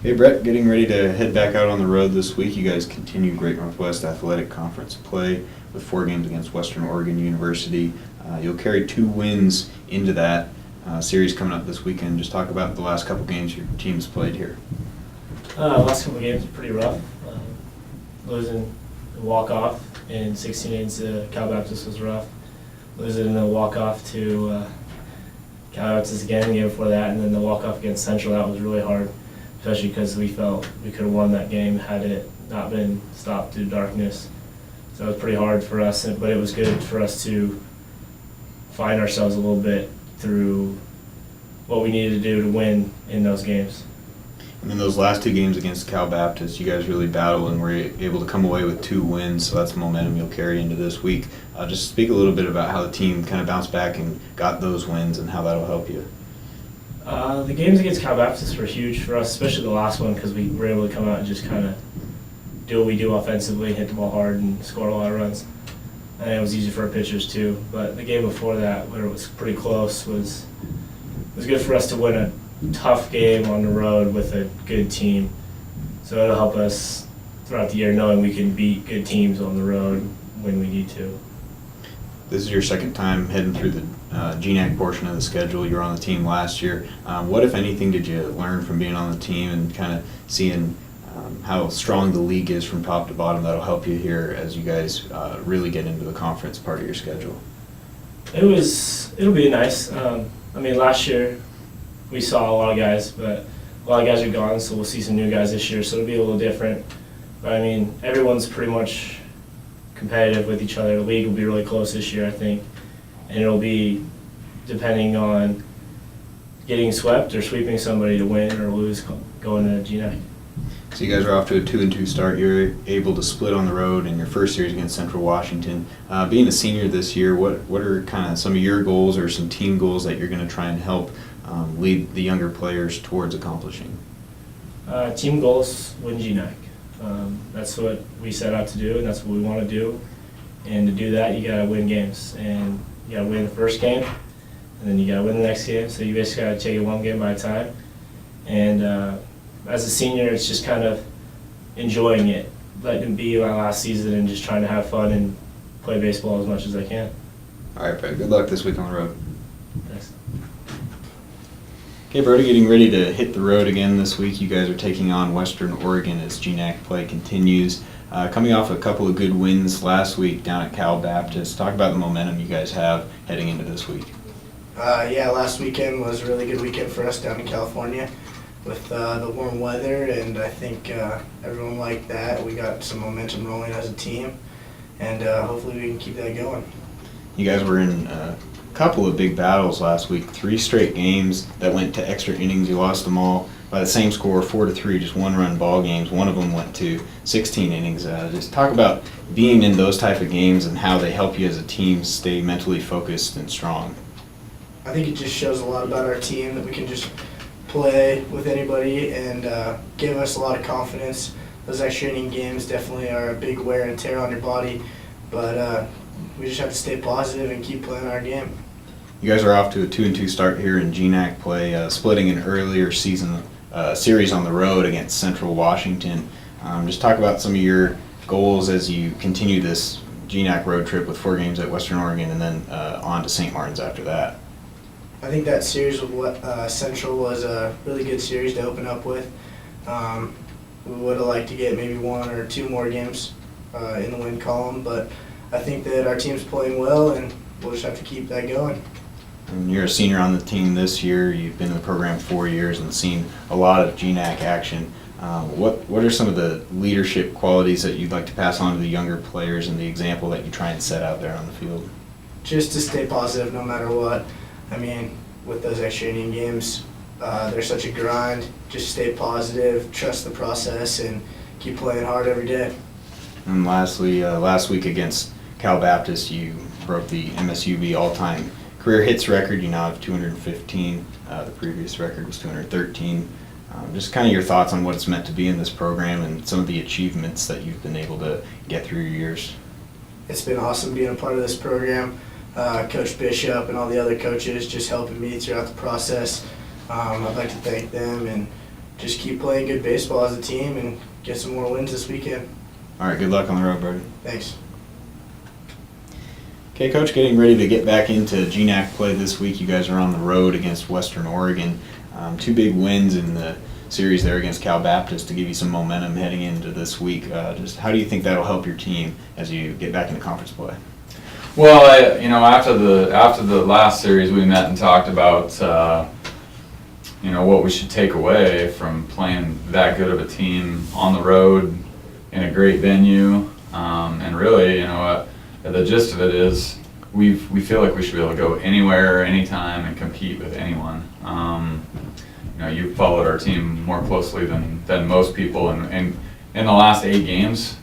Hey Bret, getting ready to head back out on the road this week. You guys continue Great Northwest Athletic Conference play with 4 games against Western Oregon University. You'll carry 2 wins into that series coming up this weekend. Just talk about the last couple games your team's played here. Last couple of games were pretty rough. Losing the walk-off in 16 innings to Cal Baptist was rough. Losing the walk-off to Cal Baptist again the game before that, and then the walk-off against Central, that was really hard, especially because we felt we could have won that game had it not been stopped through darkness. So it was pretty hard for us, but it was good for us to find ourselves a little bit through what we needed to do to win in those games. And then those last 2 games against Cal Baptist, you guys really battled and were able to come away with 2 wins, so that's the momentum you'll carry into this week. Just speak a little bit about how the team kind of bounced back and got those wins and how that'll help you. The games against Cal Baptist were huge for us, especially the last one, because we were able to come out and just kind of do what we do offensively, hit the ball hard, and score a lot of runs. And it was easy for our pitchers too. But the game before that, where it was pretty close, was good for us to win a tough game on the road with a good team. So it'll help us throughout the year knowing we can beat good teams on the road when we need to. This is your second time heading through the GNAC portion of the schedule. You were on the team last year. What, if anything, did you learn from being on the team and kind of seeing how strong the league is from top to bottom that'll help you here as you guys really get into the conference part of your schedule? It'll be nice. Last year we saw a lot of guys, but a lot of guys are gone, so we'll see some new guys this year, so it'll be a little different. But everyone's pretty much competitive with each other. The league will be really close this year, I think, and it'll be depending on getting swept or sweeping somebody to win or lose going to GNAC. So you guys are off to a 2-2 start. You're able to split on the road in your first series against Central Washington. Being a senior this year, what are kind of some of your goals or some team goals that you're going to try and help lead the younger players towards accomplishing? Team goals, win GNAC. That's what we set out to do, and that's what we want to do. And to do that, you got to win games. And you got to win the first game, and then you got to win the next game. So you basically got to take it one game by a time. And as a senior, it's just kind of enjoying it, letting it be my last season and just trying to have fun and play baseball as much as I can. All right, Brett, good luck this week on the road. Thanks. Okay, Brody, getting ready to hit the road again this week. You guys are taking on Western Oregon as GNAC play continues. Coming off a couple of good wins last week down at Cal Baptist. Talk about the momentum you guys have heading into this week. Last weekend was a really good weekend for us down in California with the warm weather, and I think everyone liked that. We got some momentum rolling as a team, and hopefully we can keep that going. You guys were in a couple of big battles last week, 3 straight games that went to extra innings. You lost them all by the same score, 4-3, just 1-run ball games. One of them went to 16 innings. Just talk about being in those type of games and how they help you as a team stay mentally focused and strong. I think it just shows a lot about our team that we can just play with anybody and give us a lot of confidence. Those extra inning games definitely are a big wear and tear on your body, but we just have to stay positive and keep playing our game. You guys are off to a 2-2 start here in GNAC play, splitting an earlier season series on the road against Central Washington. Just talk about some of your goals as you continue this GNAC road trip with 4 games at Western Oregon and then on to St. Martin's after that. I think that series with Central was a really good series to open up with. We would have liked to get maybe 1 or 2 more games in the win column, but I think that our team's playing well, and we'll just have to keep that going. And you're a senior on the team this year. You've been in the program 4 years and seen a lot of GNAC action. What are some of the leadership qualities that you'd like to pass on to the younger players and the example that you try and set out there on the field? Just to stay positive no matter what. With those extra inning games, they're such a grind. Just stay positive, trust the process, and keep playing hard every day. And lastly, last week against Cal Baptist, you broke the MSUB all-time career hits record. You now have 215. The previous record was 213. Just kind of your thoughts on what it's meant to be in this program and some of the achievements that you've been able to get through your years. It's been awesome being a part of this program. Coach Bishop and all the other coaches just helping me throughout the process. I'd like to thank them and just keep playing good baseball as a team and get some more wins this weekend. All right, good luck on the road, Brody. Thanks. Okay, Coach, getting ready to get back into GNAC play this week. You guys are on the road against Western Oregon. 2 big wins in the series there against Cal Baptist to give you some momentum heading into this week. Just how do you think that'll help your team as you get back into conference play? Well, after the last series, we met and talked about what we should take away from playing that good of a team on the road in a great venue, and really, the gist of it is we feel like we should be able to go anywhere, anytime, and compete with anyone. You've followed our team more closely than most people, and in the last 8 games,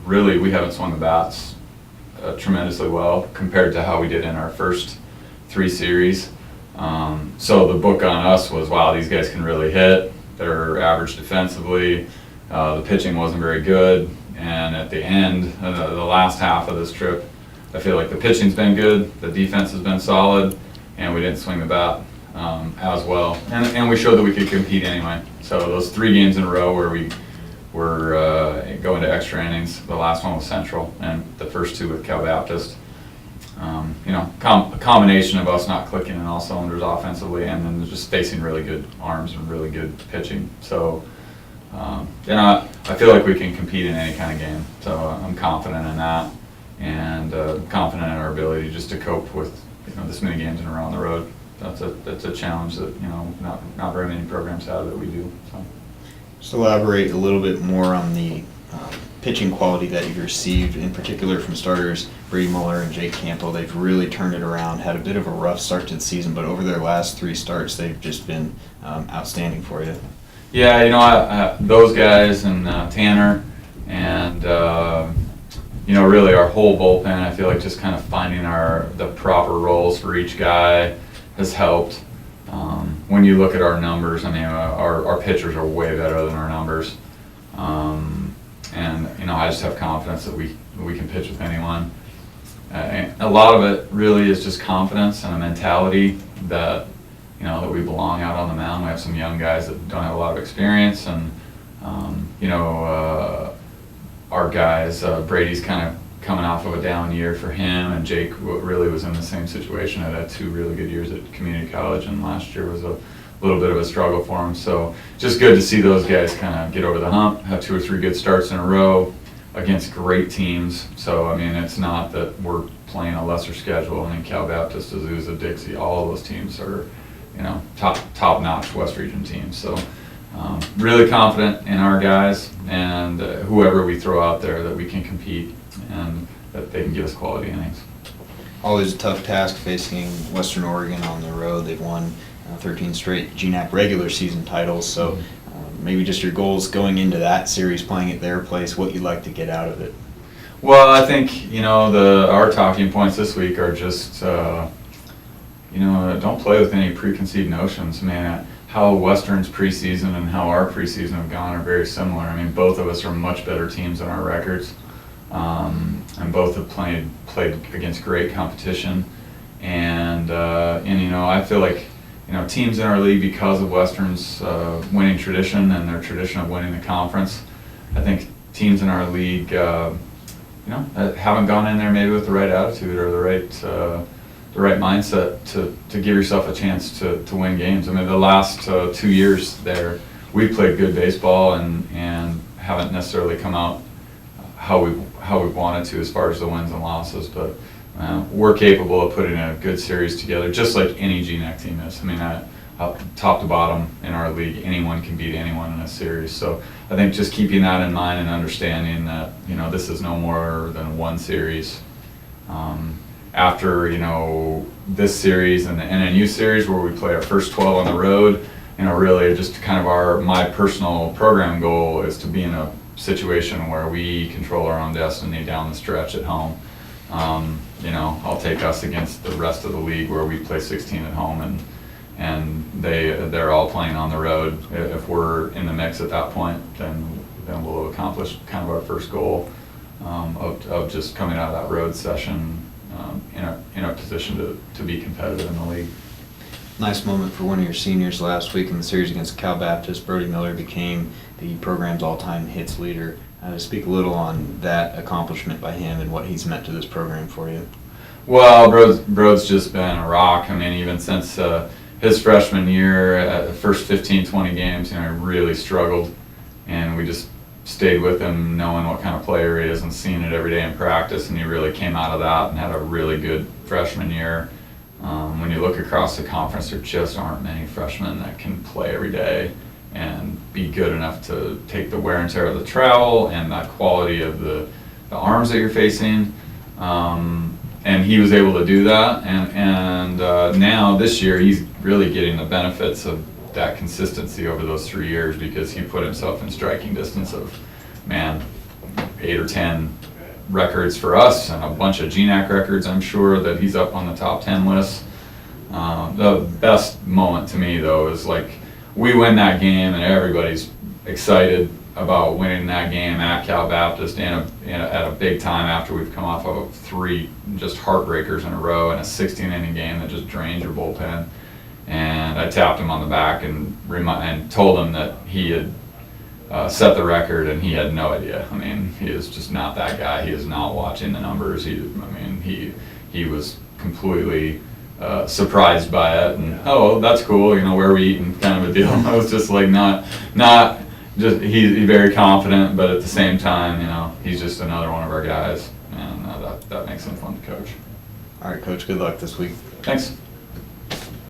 really, we haven't swung the bats tremendously well compared to how we did in our first 3 series. So the book on us was, wow, these guys can really hit. They're average defensively. The pitching wasn't very good. And at the end, the last half of this trip, I feel like the pitching's been good, the defense has been solid, and we didn't swing the bat as well. And we showed that we could compete anyway. So those 3 games in a row where we were going to extra innings, the last one was Central, and the first 2 with Cal Baptist. A combination of us not clicking in all cylinders offensively, and then just facing really good arms and really good pitching. So, I feel like we can compete in any kind of game. So I'm confident in that, and confident in our ability just to cope with this many games in a row on the road. That's a challenge that not very many programs have that we do. So. Just elaborate a little bit more on the pitching quality that you've received, in particular from starters Brady Muller and Jake Campbell. They've really turned it around, had a bit of a rough start to the season, but over their last 3 starts, they've just been outstanding for you. Yeah, those guys and Tanner and really our whole bullpen, I feel like just kind of finding the proper roles for each guy has helped. When you look at our numbers, our pitchers are way better than our numbers. And I just have confidence that we can pitch with anyone. And a lot of it really is just confidence and a mentality that that we belong out on the mound. We have some young guys that don't have a lot of experience, and our guys, Brady's kind of coming off of a down year for him, and Jake really was in the same situation. I had 2 really good years at community college, and last year was a little bit of a struggle for him. So just good to see those guys kind of get over the hump, have 2 or 3 good starts in a row against great teams. So it's not that we're playing a lesser schedule. Cal Baptist, Azusa, Dixie, all of those teams are top-notch West Region teams. So really confident in our guys, and whoever we throw out there, that we can compete and that they can give us quality innings. Always a tough task facing Western Oregon on the road. They've won 13 straight GNAC regular season titles, so maybe just your goals going into that series, playing at their place, what you'd like to get out of it. Well, I think our talking points this week are just don't play with any preconceived notions. How Western's preseason and how our preseason have gone are very similar. Both of us are much better teams than our records, and both have played against great competition. And I feel like teams in our league, because of Western's winning tradition and their tradition of winning the conference, I think teams in our league haven't gone in there maybe with the right attitude or the right mindset to give yourself a chance to win games. The last 2 years there, we've played good baseball and haven't necessarily come out how we've wanted to as far as the wins and losses, but we're capable of putting a good series together, just like any GNAC team is. Top to bottom in our league, anyone can beat anyone in a series. So I think just keeping that in mind and understanding that this is no more than one series. After this series and the NNU series, where we play our first 12 on the road, really just kind of my personal program goal is to be in a situation where we control our own destiny down the stretch at home. I'll take us against the rest of the league where we play 16 at home, and they're all playing on the road. If we're in the mix at that point, then we'll have accomplished kind of our first goal of just coming out of that road session in a position to be competitive in the league. Nice moment for one of your seniors last week in the series against Cal Baptist. Brody Miller became the program's all-time hits leader. Speak a little on that accomplishment by him and what he's meant to this program for you. Well, Bro's just been a rock. I mean, even since his freshman year, the first 15, 20 games, he really struggled, and we just stayed with him knowing what kind of player he is and seeing it every day in practice, and he really came out of that and had a really good freshman year. When you look across the conference, there just aren't many freshmen that can play every day and be good enough to take the wear and tear of the travel and that quality of the arms that you're facing. And he was able to do that, and now this year he's really getting the benefits of that consistency over those 3 years, because he put himself in striking distance of, 8 or 10 records for us and a bunch of GNAC records. I'm sure that he's up on the top 10 list. The best moment to me, though, is like we win that game and everybody's excited about winning that game at Cal Baptist and at a big time after we've come off of 3 just heartbreakers in a row and a 16-inning game that just drains your bullpen. And I tapped him on the back and told him that he had set the record, and he had no idea. I mean, he is just not that guy. He is not watching the numbers. He was completely surprised by it, and oh, that's cool. Where are we eating? Kind of a deal. I was just like not. Just he's very confident, but at the same time, he's just another one of our guys, and that makes him fun to coach. All right, Coach, good luck this week. Thanks.